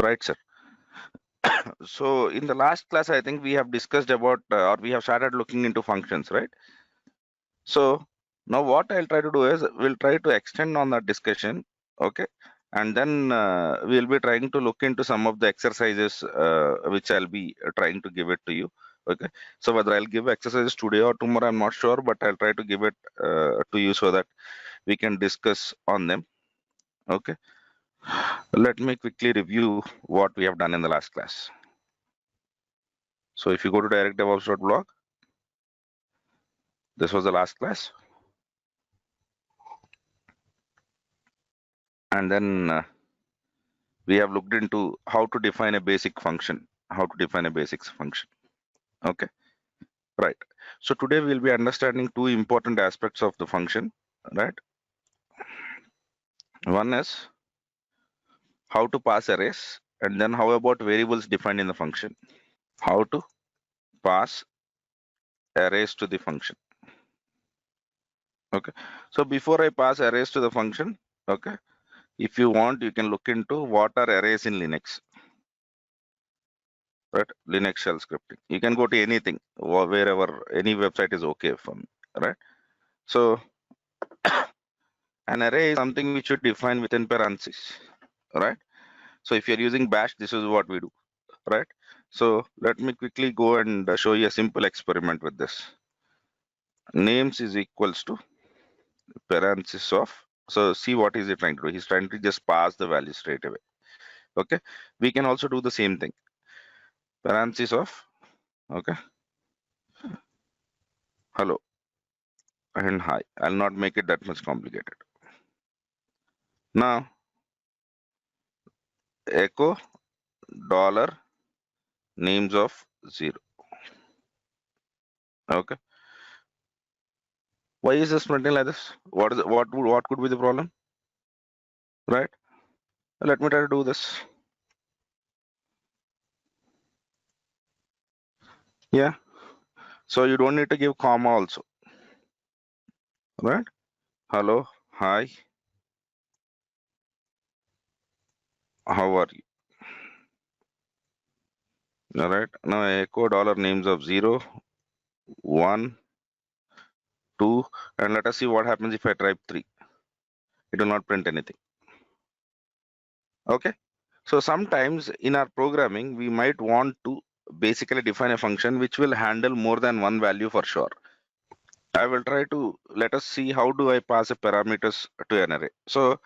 Right, sir. So in the last class, I think we have discussed about or we have started looking into functions, right? So now what I'll try to do is we'll try to extend on that discussion, okay? And then we'll be trying to look into some of the exercises which I'll be trying to give it to you, okay? So whether I'll give exercises today or tomorrow, I'm not sure, but I'll try to give it to you so that we can discuss on them, okay? Let me quickly review what we have done in the last class. So if you go to directdevops.blog, this was the last class. And then we have looked into how to define a basic function, Okay, right. So today we'll be understanding two important aspects of the function, right? One is how to pass arrays, and then how about variables defined in the function? How to pass arrays to the function. Okay. So before I pass arrays to the function, okay, if you want, you can look into what are arrays in Linux. Right, Linux shell scripting. You can go to anything, wherever, any website is okay for me, right? So an array is something which you define within parentheses, right? So if you're using bash, this is what we do, right? So let me quickly go and show you a simple experiment with this. Names is equals to parentheses of, so see what is he trying to do. He's trying to just pass the value straight away. Okay, we can also do the same thing. Parentheses of, okay, hello and hi. I'll not make it that much complicated. Now echo dollar names of 0. Okay, why is this printing like this? What could be the problem, right? Let me try to do this. Yeah, so you don't need to give comma also, right? Hello, hi, how are you? All right, now echo dollar names of 0, 1, 2, and let us see what happens if I type 3. It will not print anything. Okay, so sometimes in our programming we might want to basically define a function which will handle more than one value for sure. I will try to, let us see how do I pass a parameters to an array. So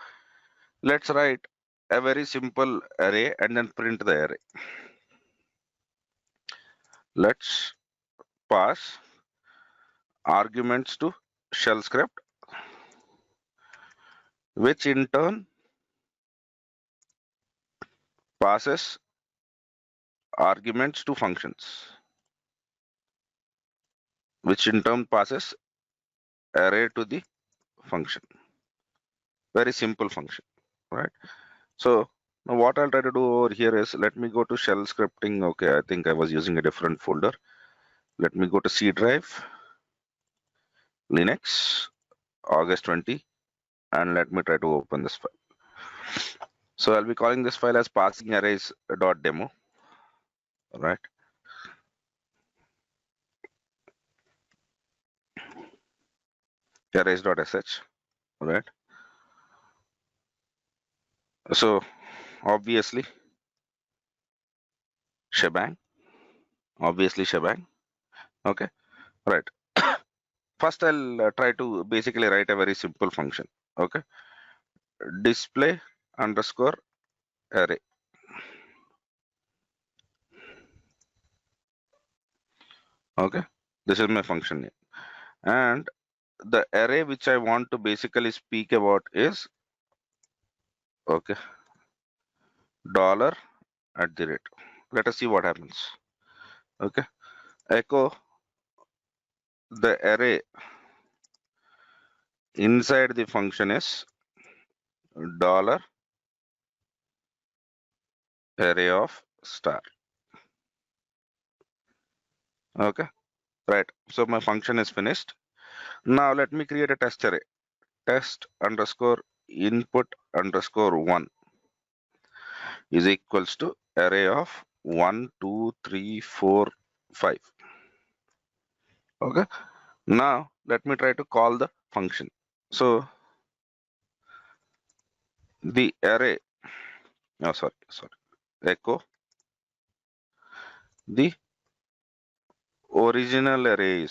let's write a very simple array and then print the array. Let's pass arguments to shell script, which in turn passes arguments to functions, which in turn passes array to the function. Very simple function, right? So now what I'll try to do over here is, let me go to shell scripting. Okay, I think I was using a different folder. Let me go to C drive, Linux, August 20, and let me try to open this file. So I'll be calling this file as passing arrays.demo, right? Arrays.sh, right? So obviously shebang, okay, right? First I'll try to basically write a very simple function, okay? Display underscore array. Okay, this is my function name, and the array which I want to basically speak about is, okay, dollar at the rate. Let us see what happens. Okay, echo the array inside the function is dollar array of star. Okay, right, so my function is finished. Now let me create a test array, test underscore input underscore 1. is equals to array of 1, 2, 3, 4, 5. Okay. Now let me try to call the function. So the array, oh sorry, echo the original array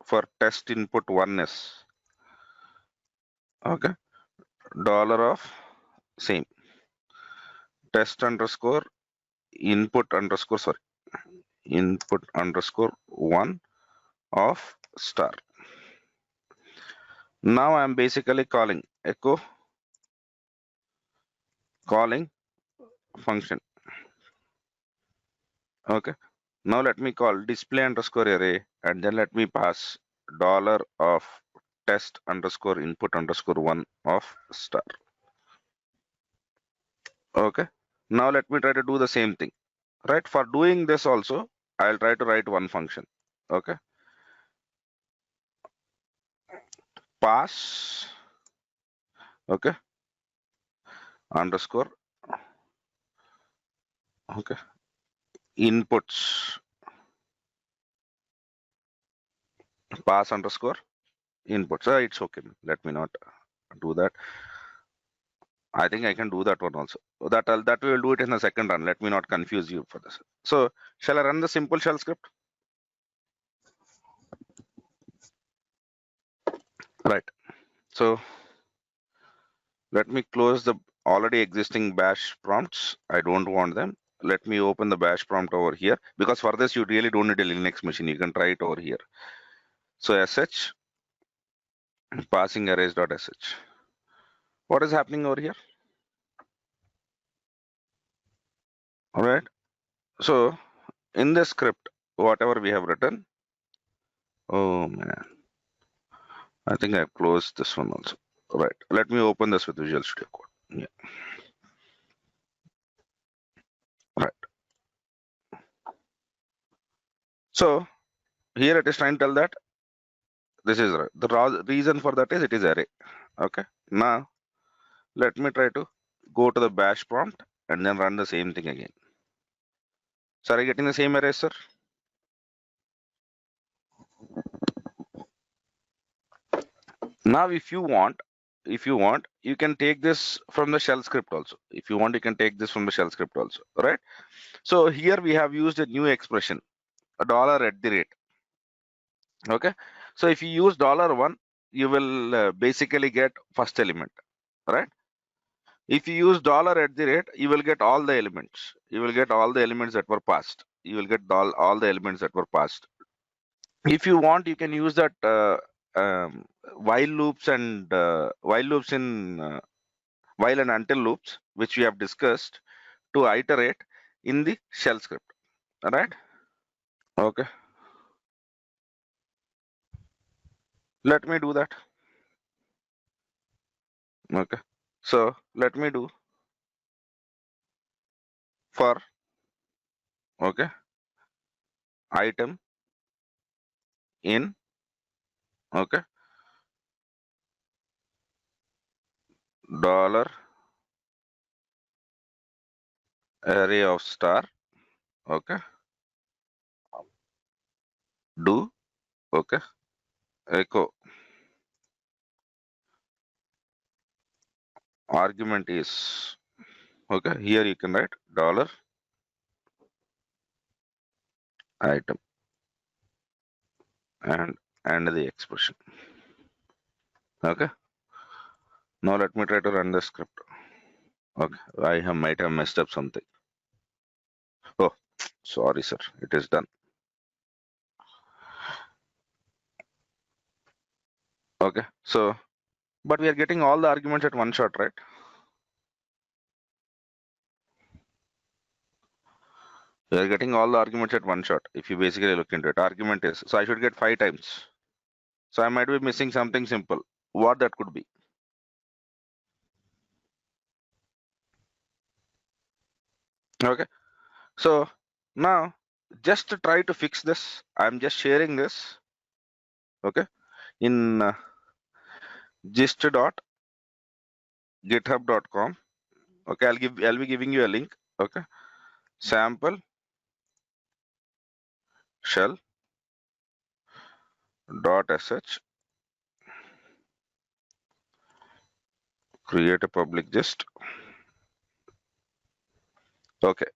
for test input 1 is, okay, dollar of same test underscore input underscore 1 of star. Now I'm basically calling echo calling function. Okay. Now let me call display underscore array and then let me pass dollar of test underscore input underscore 1 of star. Okay. Now let me try to do the same thing. Right. For doing this also, I'll try to write one function. Okay. Pass. Okay. Underscore. Okay. Inputs. Pass underscore inputs. It's okay. Let me not do that. I think I can do that one also. That we will do it in the second run. Let me not confuse you for this. So shall I run the simple shell script? Right. So let me close the already existing bash prompts. I don't want them. Let me open the bash prompt over here because for this you really don't need a Linux machine. You can try it over here. So sh passing arrays.sh. What is happening over here? All right. So in this script, whatever we have written, oh man, I think I've closed this one also. Right. Let me open this with Visual Studio Code. Yeah. Right. So here it is trying to tell that this is the reason for that is it is array. Okay. Now let me try to go to the bash prompt and then run the same thing again. So are you getting the same array, sir? Now if you want, you can take this from the shell script also. If you want, you can take this from the shell script also. Right. So here we have used a new expression, a dollar at the rate. Okay. So if you use $1, you will basically get first element. Right. If you use dollar at the rate, you will get all the elements. You will get all the elements that were passed. You will get all the elements that were passed. If you want, you can use that while loops in while and until loops, which we have discussed, to iterate in the shell script. All right. Okay. Let me do that. Okay. So let me do for okay item in okay dollar array of star okay do okay echo argument is okay. Here you can write dollar item and the expression. Okay. Now let me try to run the script. Okay. Might have messed up something. Oh, sorry, sir. It is done. Okay. So, but we are getting all the arguments at one shot, right? We are getting all the arguments at one shot. If you basically look into it, argument is so I should get 5 times. So I might be missing something simple. What that could be? Okay. So now just to try to fix this, I'm just sharing this. Okay. In gist.github.com Okay, I'll be giving you a link. Okay, sample shell dot sh, create a public gist. Okay,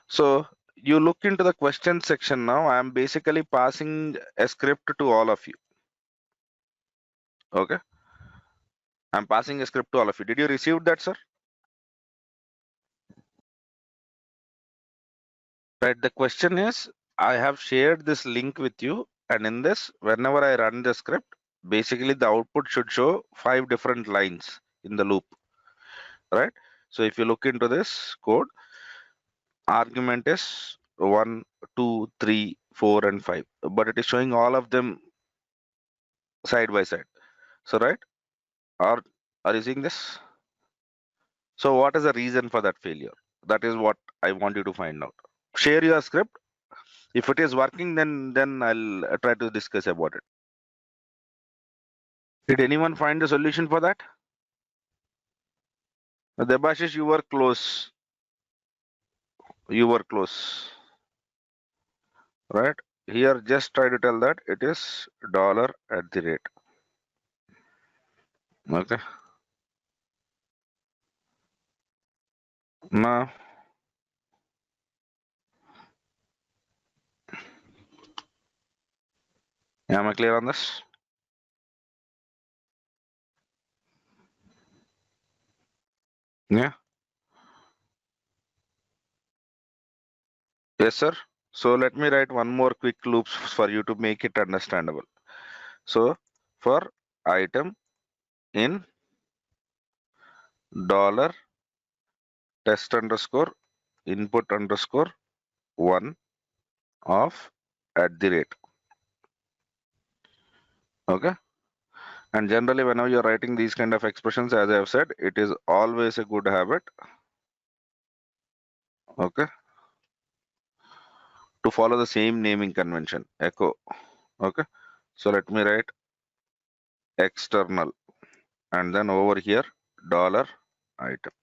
so you look into the question section now. I'm basically passing a script to all of you. Okay, I'm passing a script to all of you. Did you receive that, sir? Right, the question is, I have shared this link with you, and in this, whenever I run the script, basically the output should show 5 different lines in the loop, right? So if you look into this code, argument is 1, 2, 3, 4, and 5, but it is showing all of them side by side. So, right? Or are you seeing this? So what is the reason for that failure? That is what I want you to find out. Share your script. If it is working, then I'll try to discuss about it. Did anyone find the solution for that? Debashish, you were close. You were close. Right? Here, just try to tell that it is dollar at the rate. Okay. Now, am I clear on this? Yeah. Yes, sir. So let me write one more quick loops for you to make it understandable. So for item in dollar test underscore input underscore 1 of at the rate. Okay. And generally, whenever you're writing these kind of expressions, as I have said, it is always a good habit, okay, to follow the same naming convention, echo. Okay. So let me write external and then over here dollar item.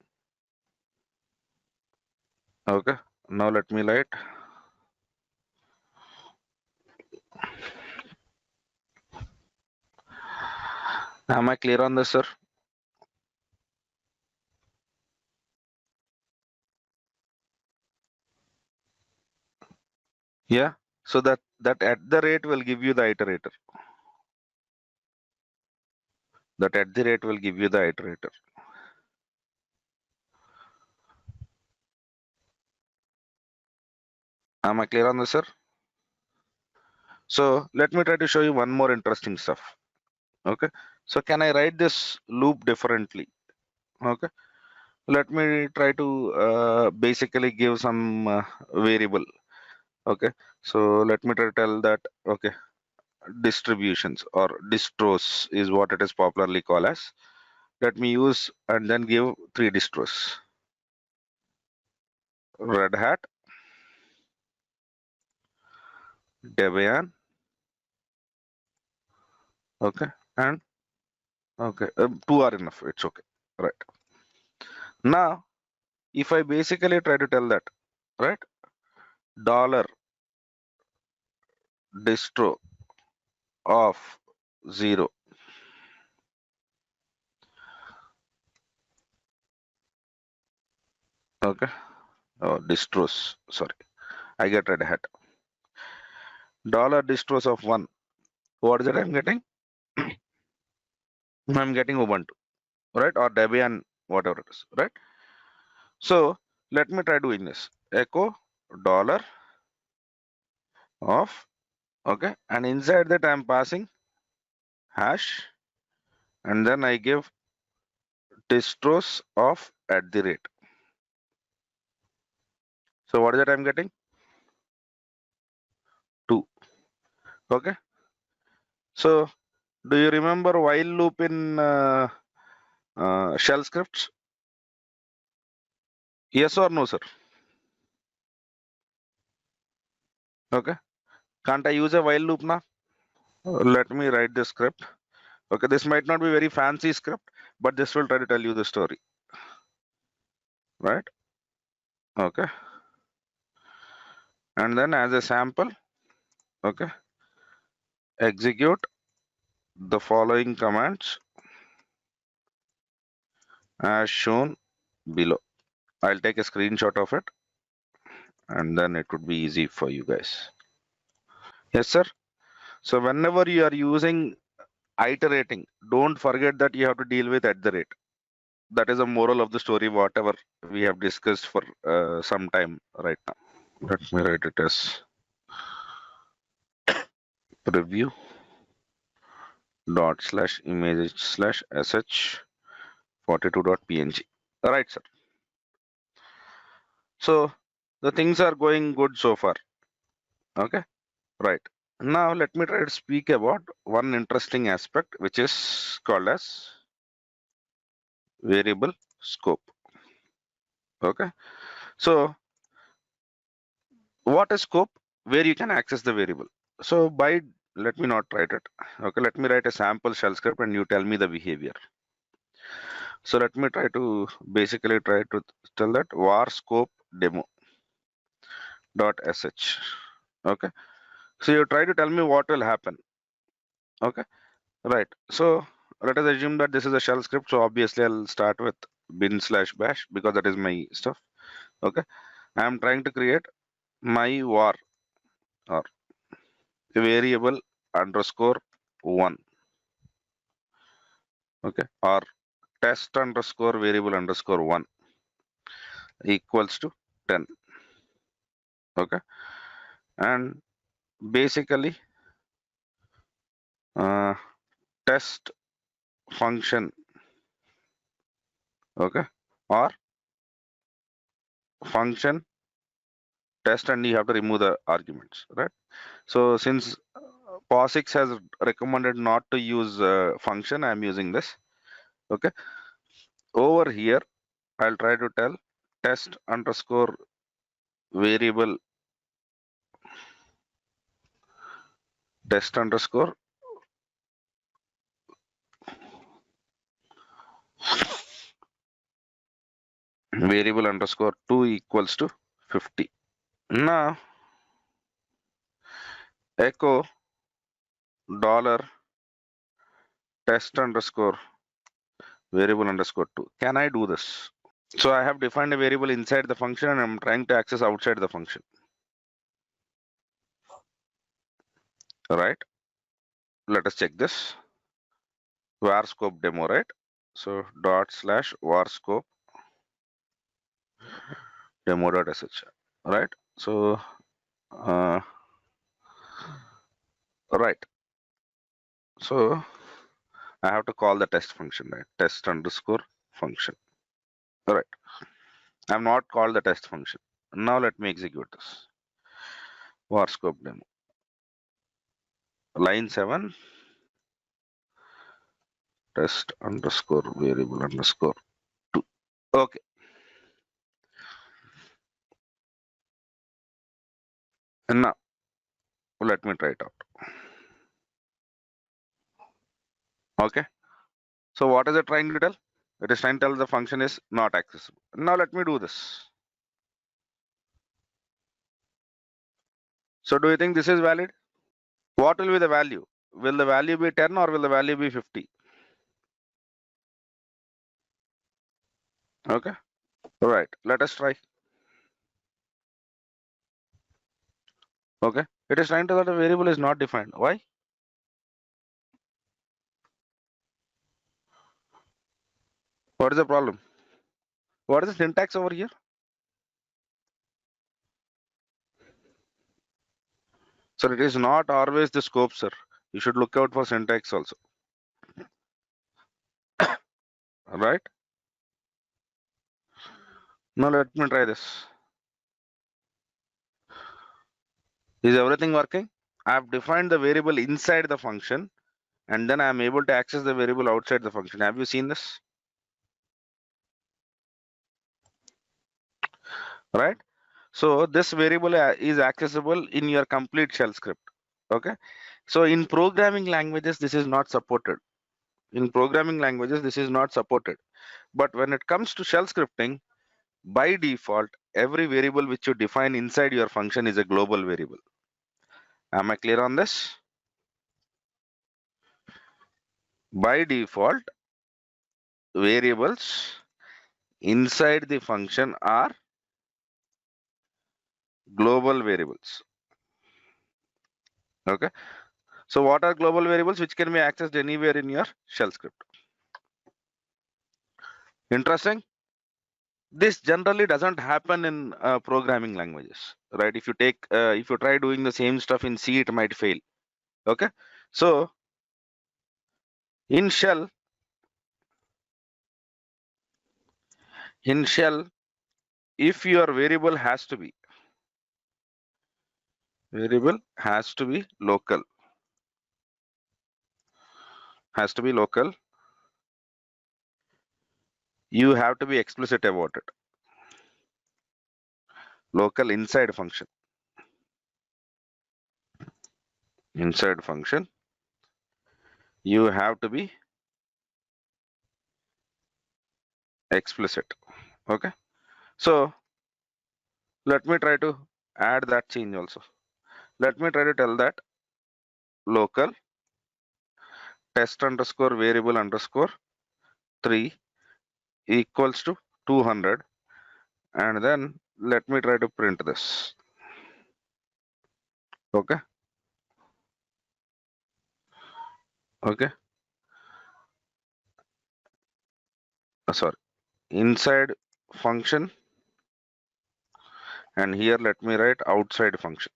Okay. Now let me write am I clear on this, sir? Yeah. So that at the rate will give you the iterator. That at the rate will give you the iterator. Am I clear on this, sir? So let me try to show you one more interesting stuff. Okay. So can I write this loop differently? Okay. Let me try to basically give some variable. Okay. So let me try to tell that, okay, distributions or distros is what it is popularly called as. Let me use and then give 3 distros. Red Hat, Debian, okay, and okay, 2 are enough. It's okay, right? Now, if I basically try to tell that, right, dollar distro of 0, okay, oh, distros, sorry, I get Red Hat. Dollar distros of 1, what is it I'm getting? I'm getting Ubuntu, right, or Debian, whatever it is, right? So let me try doing this. Echo dollar of, okay, and inside that I'm passing hash, and then I give distros of at the rate. So what is that I'm getting? 2. Okay. So do you remember while loop in shell scripts? Yes or no, sir? Okay. Can't I use a while loop now? Let me write this script. Okay, this might not be very fancy script, but this will try to tell you the story. right? Okay, and then as a sample, okay, execute the following commands as shown below. I'll take a screenshot of it and then it would be easy for you guys. Yes, sir. So whenever you are using iterating, don't forget that you have to deal with at the rate. That is a moral of the story, whatever we have discussed for some time right now. Let me write it as preview dot slash image slash sh 42.png. Right, sir. So the things are going good so far. Okay, right. Now let me try to speak about one interesting aspect which is called as variable scope. Okay, so what is scope? Where you can access the variable. So by, let me not write it. Okay, let me write a sample shell script and you tell me the behavior. So let me try to basically try to tell that var scope demo dot sh. Okay, so you try to tell me what will happen. Okay, right. So let us assume that this is a shell script. So obviously I'll start with bin slash bash because that is my stuff. Okay, I am trying to create my var or variable underscore one. Okay, or test underscore variable underscore one equals to 10. Okay, and basically test function, okay, or function test, and you have to remove the arguments, right? So since POSIX has recommended not to use function, I'm using this. Okay, over here I'll try to tell test underscore variable test underscore variable underscore 2 equals to 50. Now echo dollar test underscore variable underscore 2. Can I do this? So I have defined a variable inside the function and I'm trying to access outside the function. Right? Let us check this. Var scope demo, right? So dot slash var scope demo dot sh. Right? So right. So I have to call the test function, right? Test underscore function. Right. I'm not called the test function. Now let me execute this. Var scope demo. Line 7. Test underscore variable underscore 2. Okay. And now let me try it out. Okay. So what is it trying to tell? It is trying to tell the function is not accessible. Now let me do this. So do you think this is valid? What will be the value? Will the value be 10 or will the value be 50? Okay. All right. Let us try. Okay. It is trying to tell the variable is not defined. Why? What is the problem? What is the syntax over here? Sir, it is not always the scope, sir. You should look out for syntax also. Right? Now let me try this. Is everything working? I have defined the variable inside the function and then I am able to access the variable outside the function. Have you seen this? Right? So this variable is accessible in your complete shell script. Okay. So in programming languages, this is not supported. In programming languages, this is not supported. But when it comes to shell scripting, by default, every variable which you define inside your function is a global variable. Am I clear on this? By default, variables inside the function are global variables. Okay. So what are global variables which can be accessed anywhere in your shell script? Interesting. This generally doesn't happen in programming languages, right? If you try doing the same stuff in C, it might fail. Okay. So in shell, if your variable has to be local, you have to be explicit about it. Local inside function, you have to be explicit. Okay. So let me try to add that change also. Let me try to tell that local test underscore variable underscore 3 equals to 200, and then let me try to print this. Okay. Okay. Sorry, inside function, and here let me write outside function.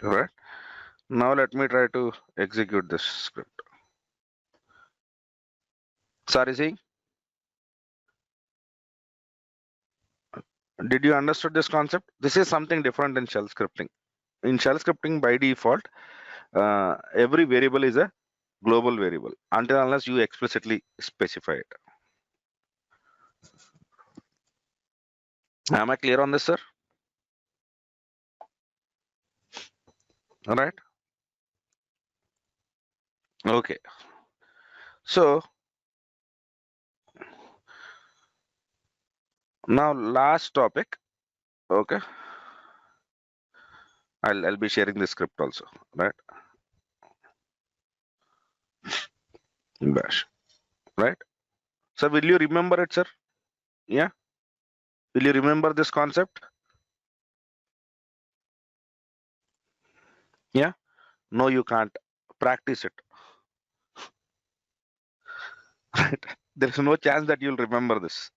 All right. Now let me try to execute this script. Sorry, see, did you understood this concept? This is something different in shell scripting. In shell scripting, by default, every variable is a global variable until unless you explicitly specify it. Am I clear on this, sir? All right. Okay. So now last topic. Okay. I'll be sharing the script also, right? In bash, right? So will you remember it, sir? Yeah. Will you remember this concept? Yeah. No, you can't. Practice it. Right. There is no chance that you'll remember this.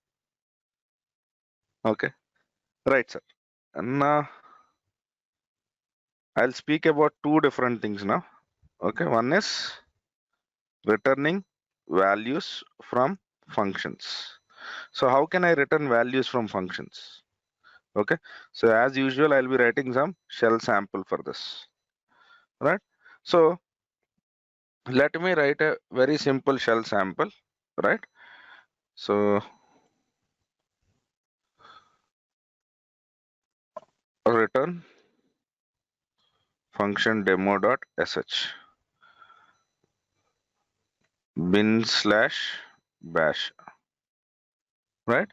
Okay. Right, sir. And now I'll speak about two different things now. Okay. One is returning values from functions. So how can I return values from functions? Okay. So as usual, I'll be writing some shell sample for this. Right. So let me write a very simple shell sample. Right. So return function demo.sh bin/bash, right?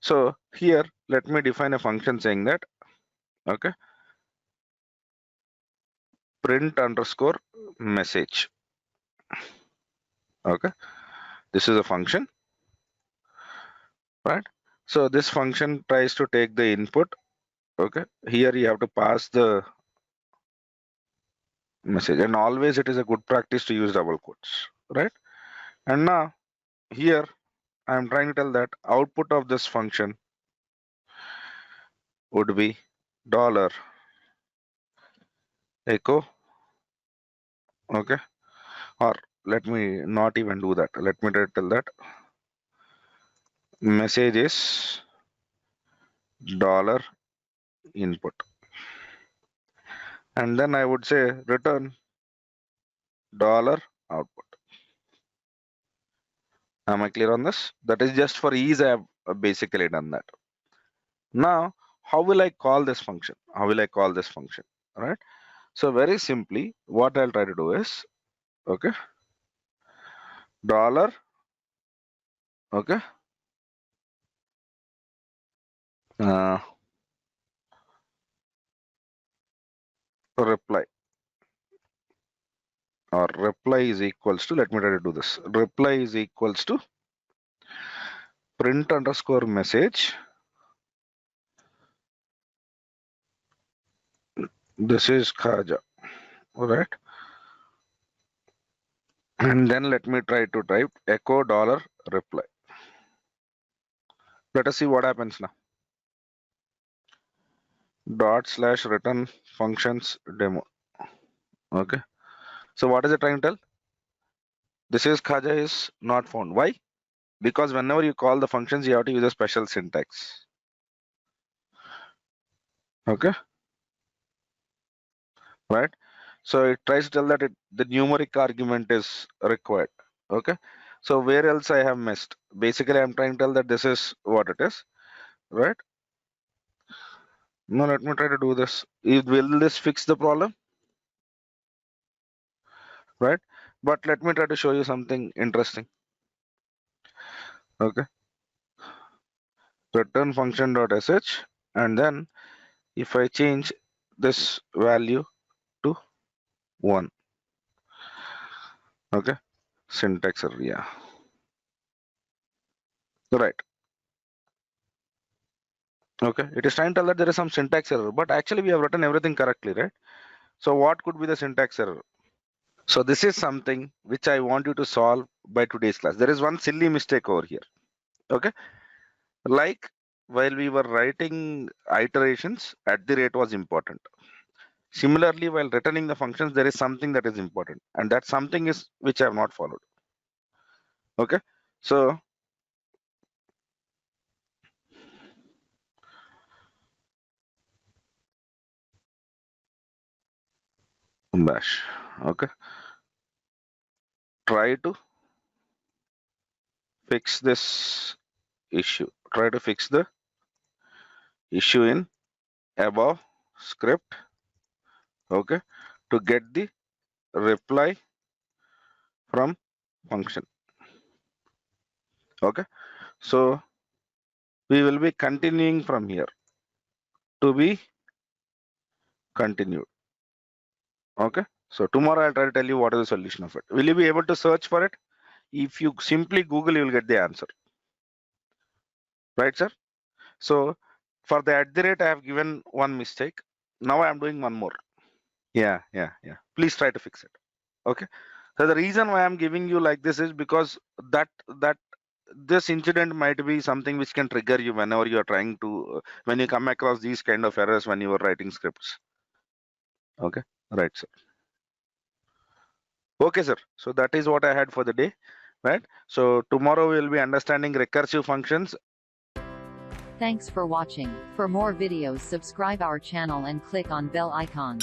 So here let me define a function saying that, okay, print underscore message. Okay, this is a function, right? So this function tries to take the input. Okay, here you have to pass the message, and always it is a good practice to use double quotes, right? And now here I am trying to tell that output of this function would be dollar echo. Okay, or let me not even do that. Let me tell that message is dollar input, and then I would say return dollar output. Am I clear on this? That is just for ease. I have basically done that. Now how will I call this function? Right? So very simply what I'll try to do is, okay, dollar Okay. Reply, or reply is equals to, let me try to do this. Reply is equals to print underscore message. This is Khaja, all right? And then let me try to type echo dollar reply. Let us see what happens now. / return functions demo. Okay. So what is it trying to tell? This is Khaja is not found. Why? Because whenever you call the functions, you have to use a special syntax. Okay. Right. So it tries to tell that the numeric argument is required. Okay. So where else I have missed? Basically, I'm trying to tell that this is what it is. Right. Now let me try to do this. Will this fix the problem? Right. But let me try to show you something interesting. Okay. Return function dot sh, and then if I change this value to 1. Okay. Syntax error. Yeah. Right. Okay. It is trying to tell that there is some syntax error, but actually we have written everything correctly, right? So what could be the syntax error? So this is something which I want you to solve by today's class. There is one silly mistake over here. Okay. Like while we were writing iterations, at the rate was important. Similarly, while returning the functions, there is something that is important, and that something is which I have not followed. Okay. So bash. Okay. Try to fix this issue. Try to fix the issue in above script. Okay. To get the reply from function. Okay. So we will be continuing from here. To be continued. Okay. So tomorrow I'll try to tell you what is the solution of it. Will you be able to search for it? If you simply Google, you will get the answer. Right, sir? So for the at the rate, I have given one mistake. Now I am doing one more. Yeah. Please try to fix it. Okay. So the reason why I'm giving you like this is because that this incident might be something which can trigger you whenever you are trying to when you come across these kind of errors when you are writing scripts. Okay. Right, sir. Okay, sir. So that is what I had for the day. Right. So tomorrow we'll be understanding recursive functions. Thanks for watching. For more videos, subscribe our channel and click on bell icon.